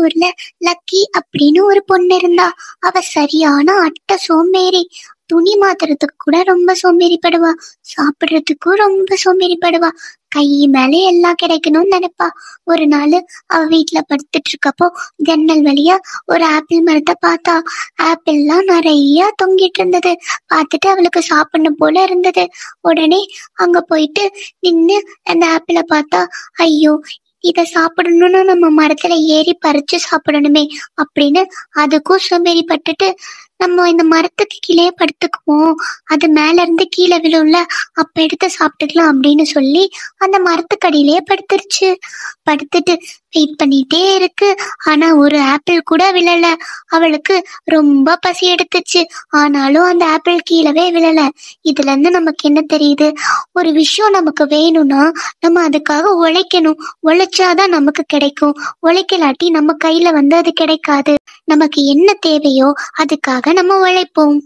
ஊர்ல லக்கி அப்படின்னு ஒரு பொண்ணு இருந்தா. அவ சரியான அட்டை சோம்பேறி. துணி மாத்துறதுக்கு கூட ரொம்ப சோம்பேறிப்படுவா. சாப்பிடுறதுக்கும் ரொம்ப சோம்பேறிப்படுவா. கை மேல எல்லாம் கிடைக்கணும்னு நினைப்பா. ஒரு நாள் அவ வீட்டுல படுத்துட்டு இருக்கப்போ ஜன்னல் வழியா ஒரு ஆப்பிள் மரத்தை பார்த்தா. ஆப்பிள்லாம் நிறைய தொங்கிட்டு இருந்தது. பார்த்துட்டு அவளுக்கு சாப்பிடணும் போல இருந்தது. உடனே அங்க போயிட்டு நின்னு அந்த ஆப்பிளை பார்த்தா. ஐயோ, இத சாப்பிடணும்னு நம்ம மரத்துல ஏறி பறிச்சு சாப்பிடணுமே அப்படின்னு அதுக்கும் சோம்பேறி பட்டுட்டு, நம்ம இந்த மரத்துக்கு கீழே படுத்துக்குவோம், அது மேல இருந்து கீழே விழும்ல, அப்ப எடுத்து சாப்பிட்டுக்கலாம் அப்படின்னு சொல்லி அந்த மரத்துக்கடியிலே படுத்துருச்சு. படுத்துட்டு வெயிட் பண்ணிட்டே இருக்கு. ஆனா ஒரு ஆப்பிள் கூட விழல. அவளுக்கு ரொம்ப பசி எடுத்துச்சு. ஆனாலும் அந்த ஆப்பிள் கீழவே விழல. இதுல இருந்து நமக்கு என்ன தெரியுது? ஒரு விஷயம் நமக்கு வேணும்னா நம்ம அதுக்காக உழைக்கணும். உழைச்சாதான் நமக்கு கிடைக்கும். உழைக்கலாட்டி நம்ம கையில அது கிடைக்காது. நமக்கு என்ன தேவையோ அதுக்காக நம்ம உழைப்போம்.